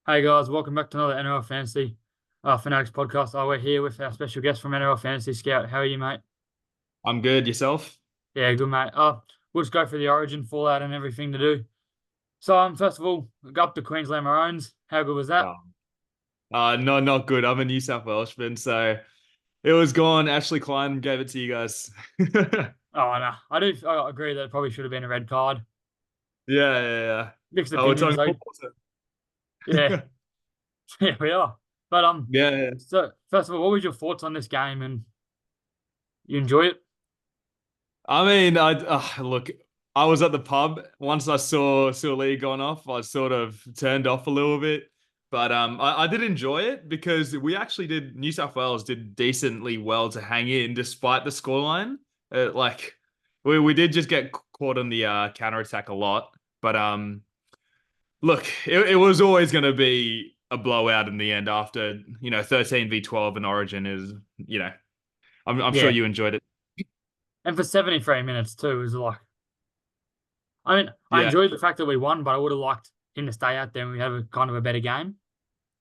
Hey guys, welcome back to another NRL Fantasy Fanatics podcast. We're here with our special guest from NRL Fantasy Scout. How are you, mate? I'm good. Yourself? Yeah, good, mate. We'll just go for the Origin fallout and everything to do. So, first of all, we got up to Queensland Maroons. How good was that? Oh. No, not good. I'm a New South Welshman, so it was gone. Ashley Klein gave it to you guys. Oh no, I agree that it probably should have been a red card. Yeah, yeah, yeah. Mixed Oh, we're opinions, talking though. about Yeah, it. yeah, we are. But Yeah, yeah. so first of all, what was your thoughts on this game, and you enjoy it? I mean, look. I was at the pub once I saw Lee gone off. I sort of turned off a little bit, but I did enjoy it because we actually did. New South Wales did decently well to hang in despite the scoreline. Like we did just get caught on the counter attack a lot, but look, it was always going to be a blowout in the end after 13v12 in Origin is I'm sure Yeah, you enjoyed it. and for 73 minutes too, it was like, I mean, I Yeah, enjoyed the fact that we won, but I would have liked him to stay out there and we have a kind of a better game.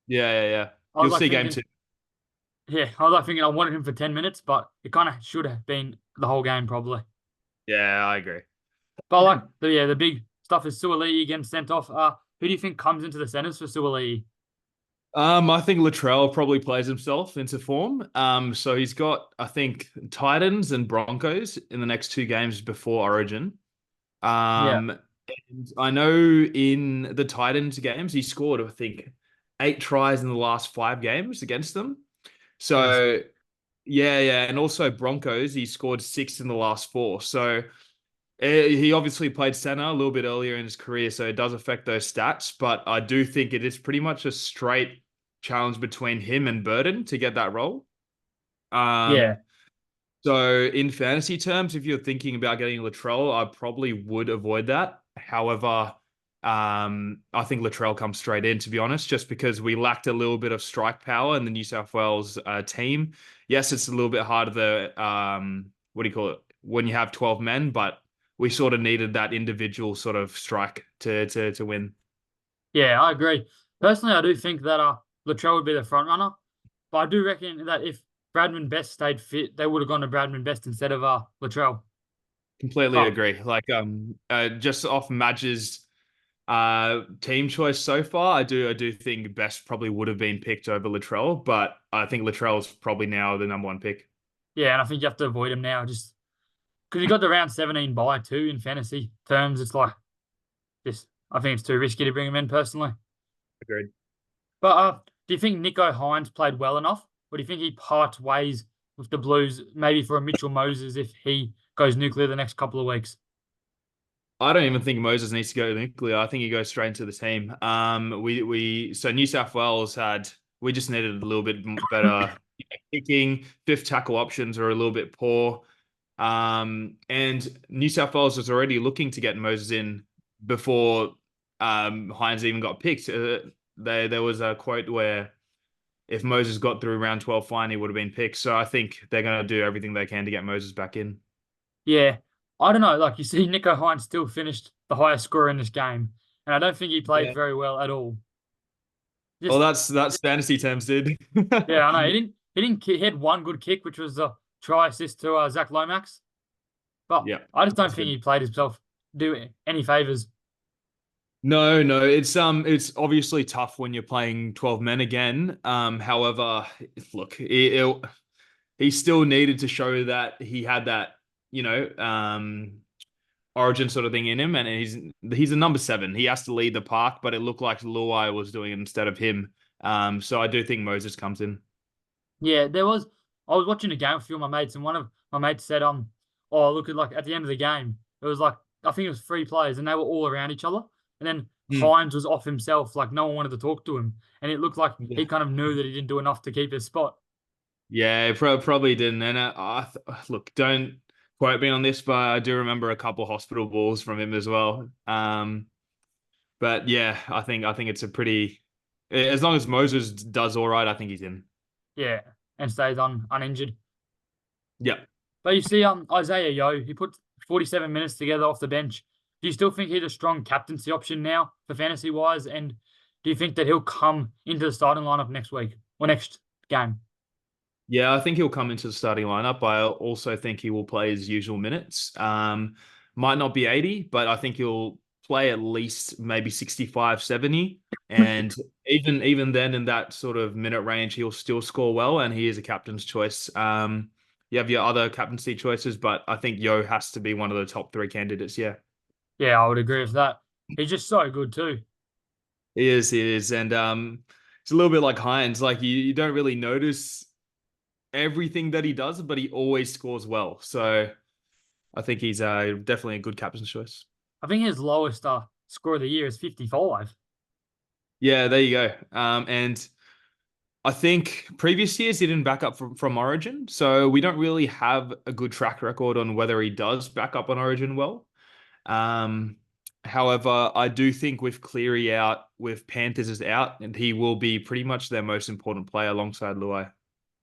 yeah, yeah, yeah. I was You'll like see game thinking, two. yeah, I was like thinking I wanted him for 10 minutes, but it kind of should have been the whole game probably. Yeah, I agree. But I like the big stuff is Suaalii getting sent off. Who do you think comes into the centers for Suaalii? I think Latrell probably plays himself into form. So he's got, I think, Titans and Broncos in the next two games before Origin. Yeah, And I know in the Titans games, he scored, I think, 8 tries in the last 5 games against them. nice. So yeah, yeah, and also Broncos, he scored 6 in the last 4. So he obviously played center a little bit earlier in his career, so it does affect those stats. But I do think it is pretty much a straight challenge between him and Burden to get that role. Yeah, Um, so in fantasy terms, if you're thinking about getting Latrell, I probably would avoid that. However, I think Latrell comes straight in, to be honest, just because we lacked a little bit of strike power in the New South Wales team. Yes, it's a little bit harder what do you call it, when you have 12 men, but we sort of needed that individual sort of strike to win. yeah, I agree. Personally, I do think that Latrell would be the front runner, but I do reckon that if Bradman Best stayed fit, they would have gone to Bradman Best instead of Latrell. Completely But agree. Like just off Madge's team choice so far, I do think Best probably would have been picked over Latrell, but I think Latrell's probably now the number one pick. yeah, and I think you have to avoid him now, just because he got the round 17 bye too in fantasy terms. It's like just I think it's too risky to bring him in personally. Agreed. But do you think Nico Hines played well enough? Or do you think he parts ways with the Blues, maybe for a Mitchell Moses if he goes nuclear the next couple of weeks? I don't even think Moses needs to go nuclear. I think he goes straight into the team. So New South Wales we just needed a little bit better kicking. Fifth tackle options are a little bit poor. And New South Wales was already looking to get Moses in before Hines even got picked. There was a quote where if Moses got through round 12 fine, he would have been picked. So I think they're going to do everything they can to get Moses back in. Yeah. I don't know. Like you see, Nico Hines still finished the highest scorer in this game. And I don't think he played Yeah. very well at all. Well, Just that's fantasy terms, dude. yeah, I know. He had one good kick, which was a try assist to Zach Lomax. But Yeah, I just don't that's think good. he played himself do any favors. No, no, it's obviously tough when you're playing 12 men again. However, look, he still needed to show that he had that, you know, origin sort of thing in him, and he's a number 7. He has to lead the pack, but it looked like Luai was doing it instead of him. So I do think Moses comes in. Yeah, there was. I was watching a game with a few of my mates, and one of my mates said, oh, look at like at the end of the game, it was like I think it was 3 players, and they were all around each other, and then Hmm. Hines was off himself, like no one wanted to talk to him, and it looked like Yeah, he kind of knew that he didn't do enough to keep his spot. yeah, probably didn't. And look, don't quote me on this, but I do remember a couple hospital balls from him as well. But yeah, I think it's a pretty as long as Moses does all right, I think he's in. Yeah, and stays on uninjured. Yeah. But you see, Isaiah Yo, he put 47 minutes together off the bench. Do you still think he's a strong captaincy option now for fantasy wise? And do you think that he'll come into the starting lineup next week or next game? Yeah, I think he'll come into the starting lineup. I also think he will play his usual minutes. Might not be 80, but I think he'll play at least maybe 65, 70. And even then in that sort of minute range, he'll still score well, and he is a captain's choice. You have your other captaincy choices, but I think Yo has to be one of the top three candidates. Yeah. Yeah, I would agree with that. He's just so good too. He is. And it's a little bit like Hines. Like you don't really notice everything that he does, but he always scores well. So I think he's definitely a good captain's choice. I think his lowest score of the year is 55. Yeah, there you go. And I think previous years he didn't back up from Origin, so we don't really have a good track record on whether he does back up on Origin well. Um, However, I do think with Cleary out, with Panthers is out, and he will be pretty much their most important player alongside Luai.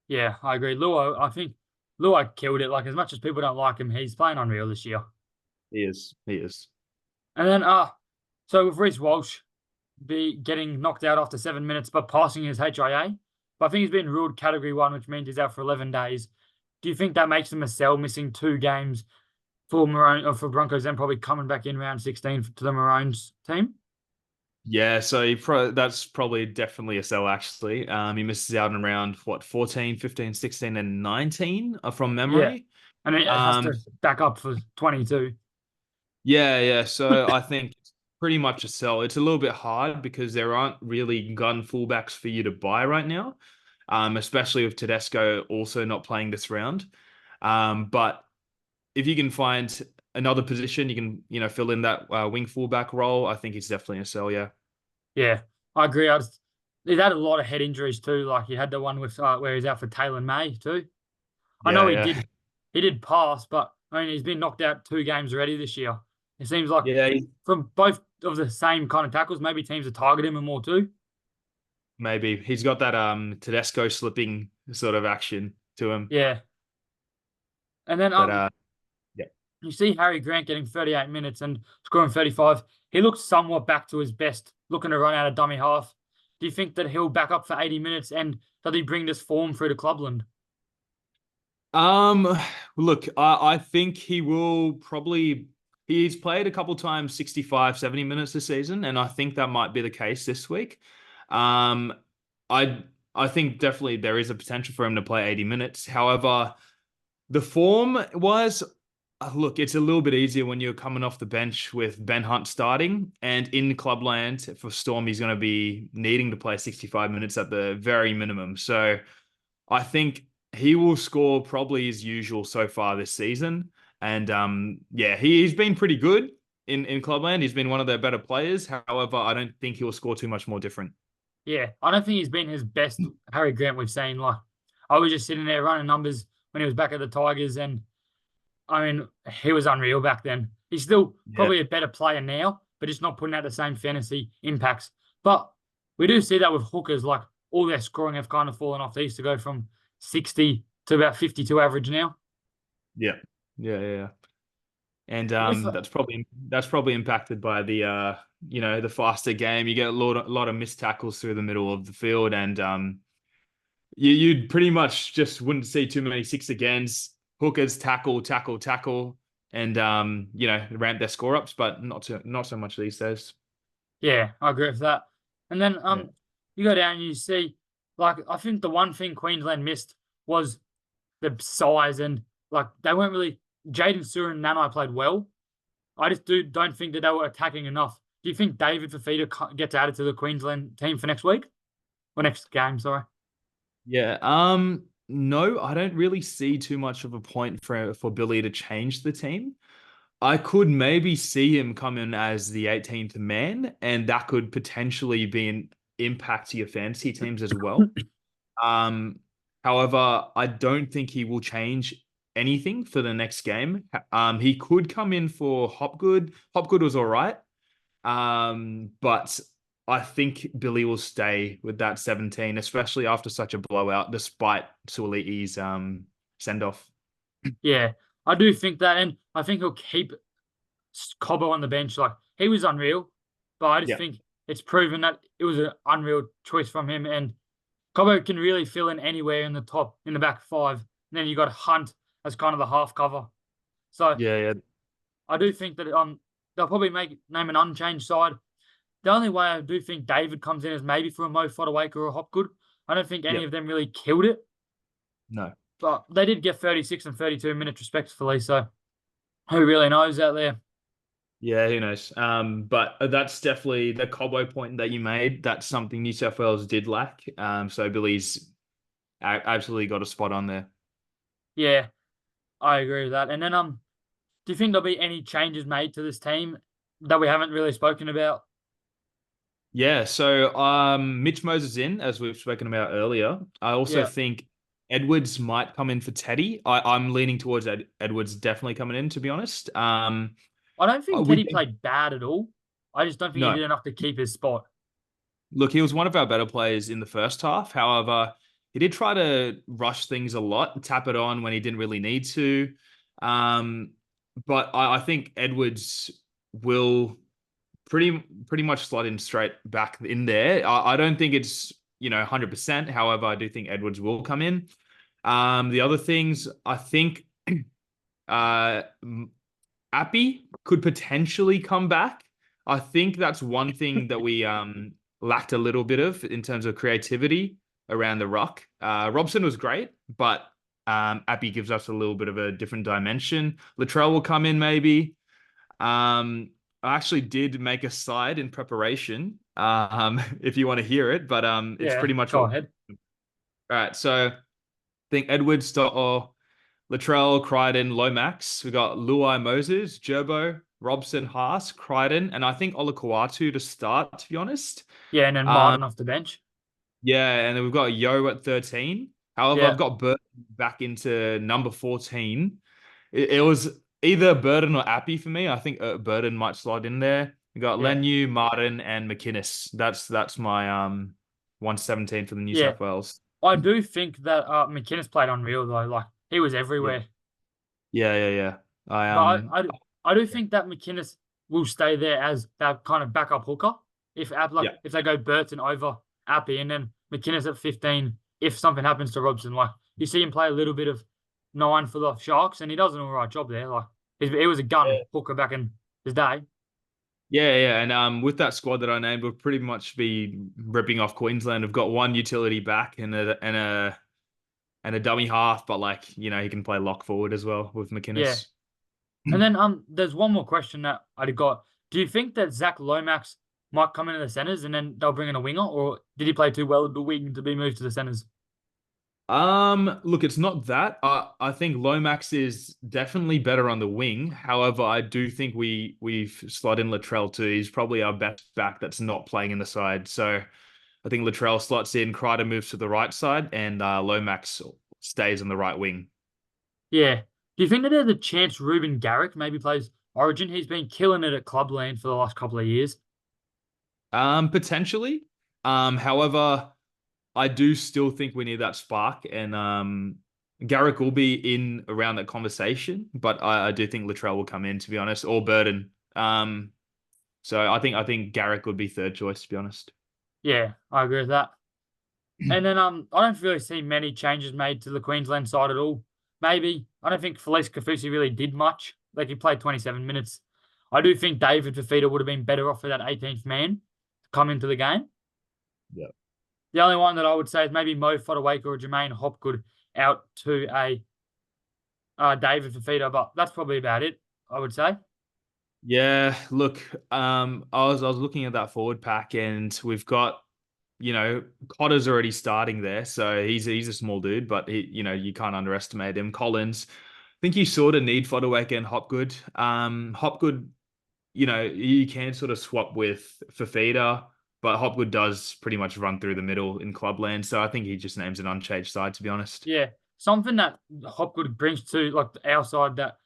Yeah, I agree. Luo, I think Luo killed it. Like, as much as people don't like him, he's playing unreal this year. He is. He is. And then, so with Reece Walsh be getting knocked out after 7 minutes, but passing his HIA. But I think he's been ruled category one, which means he's out for 11 days. Do you think that makes him a sell, missing 2 games for Maroon or for Broncos, then probably coming back in round 16 to the Maroons team? Yeah, so that's probably definitely a sell actually. He misses out on around what 14, 15, 16, and 19 from Yeah. memory. And it has Um, to back up for 22. yeah. So I think it's pretty much a sell. It's a little bit hard because there aren't really gun fullbacks for you to buy right now, especially with Tedesco also not playing this round. But if you can find another position, you can fill in that wing fullback role. I think it's definitely a sell. Yeah. Yeah, I agree. He's had a lot of head injuries too. Like he had the one with where he's out for Taylor May too. I know Yeah. Yeah. he did pass, but I mean he's been knocked out 2 games already this year. It seems like Yeah. from both of the same kind of tackles, maybe teams are targeting him more too. Maybe he's got that Tedesco slipping sort of action to him. Yeah, and then But yeah. you see Harry Grant getting 38 minutes and scoring 35. He looks somewhat back to his best, looking to run out of dummy half. Do you think that he'll back up for 80 minutes and does he bring this form through to Clubland? Um, Look, I think he will probably he's played a couple times 65, 70 minutes this season, and I think that might be the case this week. Um, I I think definitely there is a potential for him to play 80 minutes. However, the form was look, it's a little bit easier when you're coming off the bench with Ben Hunt starting, and in Clubland for Storm, he's going to be needing to play 65 minutes at the very minimum. So I think he will score probably as usual so far this season. And yeah, he's been pretty good in Clubland. He's been one of their better players. However, I don't think he'll score too much more different. Yeah, I don't think he's been his best Harry Grant we've seen. Like, I was just sitting there running numbers when he was back at the Tigers, and I mean, he was unreal back then. He's still Yeah. probably a better player now, but just not putting out the same fantasy impacts. But we do see that with hookers, like all their scoring have kind of fallen off. They used to go from 60 to about 52 average now. Yeah. Yeah. And With that's probably impacted by the the faster game. You get a lot of missed tackles through the middle of the field, and you'd pretty much just wouldn't see too many six agains. Hookers tackle, tackle, tackle, and ramp their score ups, but not so much these days. Yeah, I agree with that. And then Yeah. you go down and you see, like, I think the one thing Queensland missed was the size and like they weren't really. Jaden Sewer and Nanai played well. I just don't think that they were attacking enough. Do you think David Fafita gets added to the Queensland team for next week or next game? Sorry. Yeah. No, I don't really see too much of a point for Billy to change the team. I could maybe see him come in as the 18th man, and that could potentially be an impact to your fantasy teams as well. Um, However, I don't think he will change anything for the next game. He could come in for Hopgood. Hopgood was all right. But I think Billy will stay with that 17, especially after such a blowout, despite Suolii's send off. Yeah, I do think that, and I think he'll keep Cobbo on the bench. Like he was unreal, but I just Yeah. think it's proven that it was an unreal choice from him. And Cobbo can really fill in anywhere in the top, in the back five. And then you got Hunt as kind of the half cover. So Yeah, yeah, I do think that they'll probably name an unchanged side. The only way I do think David comes in is maybe for a Mo Fodawaker or a Hopgood. I don't think any yeah. of them really killed it, No. but they did get 36 and 32 minutes respectively. So who really knows out there? Yeah, who knows? But that's definitely the Cobbo point that you made. That's something New South Wales did lack. So Billy's absolutely got a spot on there. Yeah, I agree with that. And then do you think there'll be any changes made to this team that we haven't really spoken about? Yeah, so Mitch Moses in, as we've spoken about earlier. I also Yeah, think Edwards might come in for Teddy. I'm leaning towards Edwards definitely coming in, to be honest. I don't think We Teddy did played bad at all. I just don't think he no. did enough to keep his spot. Look, he was one of our better players in the first half. However, he did try to rush things a lot, tap it on when he didn't really need to. Um, but I think Edwards will pretty much slot in straight back in there. I don't think it's 100%. However, I do think Edwards will come in. The other things, I think uh, Appy could potentially come back. I think that's one thing that we lacked a little bit of in terms of creativity around the ruck. Robson was great, but Appy gives us a little bit of a different dimension. Latrell will come in maybe. I actually did make a slide in preparation, if you want to hear it, but it's Yeah, pretty much go what. ahead. All right, so I think Edwards, or Latrell, Crichton, Lomax. We got Luai Moses, Gerbo, Robson, Haas, Crichton, and I think Olakawatu to start, to be honest. Yeah, and then Um, Martin off the bench. yeah, and then we've got Yo at 13. However, Yeah, I've got Burton back into number 14. It was either Burton or Appy for me. I think Burton might slide in there. We got yeah, Lenu, Martin, and McInnes. That's my 117 for the New yeah. South Wales. I do think that McInnes played unreal though. Like he was Yeah, everywhere. yeah, yeah, yeah. I But I do think that McInnes will stay there as that kind of backup hooker. If yeah. if they go Burton over Appy and then McInnes at 15, if something happens to Robson, like you see him play a little bit of 9 for the Sharks, and he does an all right job there. Like he was a gun hooker back in his day. Yeah, yeah, and with that squad that I named, we'll pretty much be ripping off Queensland. We've got one utility back and a dummy half, but he can play lock forward as well with Yeah. McInnes. And then there's one more question that I'd got. Do you think that Zach Lomax might come into the centres and then they'll bring in a winger, or did he play too well at the wing to be moved to the centres? Look, it's not that. I think Lomax is definitely better on the wing. However, I do think we've slot in Latrell too. He's probably our best back that's not playing in the side. So I think Latrell slots in, Crichton moves to the right side, and Lomax stays on the right wing. Yeah. Do you think that there's a chance Ruben Garrick maybe plays Origin? He's been killing it at Clubland for the last couple of years. Potentially. However, I do still think we need that spark, and Garrick will be in around that conversation, but I do think Latrell will come in, to be honest, or Burden. So I think Garrick would be third choice, to be honest. Yeah, I agree with that. And then I don't really see many changes made to the Queensland side at all. Maybe I don't think Felice Kafusi really did much. Like he played 27 minutes. I do think David Fafita would have been better off for that 18th man to come into the game. Yeah. The only one that I would say is maybe Mo Fodawaker or Jermaine Hopgood out to a David Fafita, but that's probably about it, I would say. Yeah, look, I was looking at that forward pack, and we've got, Cotter's already starting there, so he's a small dude, but you can't underestimate him. Collins, I think you sort of need Fodawaker and Hopgood. Hopgood, you can sort of swap with Fafita, but Hopgood does pretty much run through the middle in Clubland, so I think he just names an unchanged side, to be honest. Yeah, something that Hopgood brings to like our side that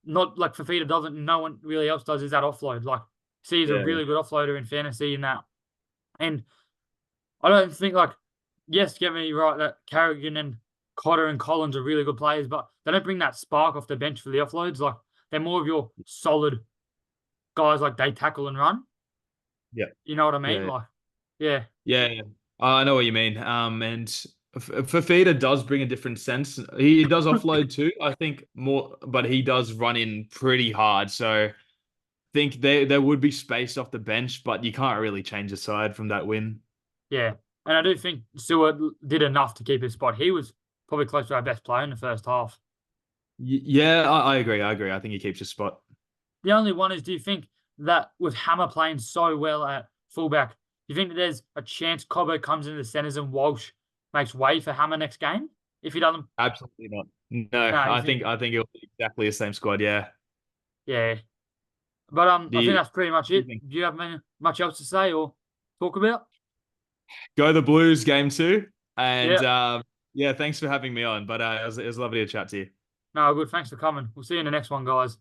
not like Fafita doesn't, no one really else does is that offload. Like, see, he's a Yeah, really good offloader in fantasy and that. And I don't think like, yes, get me right that Carrigan and Cotter and Collins are really good players, but they don't bring that spark off the bench for the offloads. Like they're more of your solid guys, like they tackle and run. Yeah. You know what I mean? Yeah. Like, yeah, Yeah. Yeah. I know what you mean. And Fafita does bring a different sense. He does offload too, I think more, but he does run in pretty hard. So I think there would be space off the bench, but you can't really change the side from that win. yeah. And I do think Stewart did enough to keep his spot. He was probably close to our best player in the first half. Yeah, I agree. I agree. I think he keeps his spot. The only one is, do you think that with Hammer playing so well at fullback, do you think that there's a chance Cobbo comes into the centres and Walsh makes way for Hammer next game? If he doesn't, Absolutely not. No, no, you I think, think it'll be exactly the same squad. Yeah. yeah. But Do I think you, that's pretty much do you it. think Do you have much else to say or talk about? go the Blues game two? And Yeah. yeah, thanks for having me on. But it was lovely to chat to you. No, good. Thanks for coming. We'll see you in the next one, guys.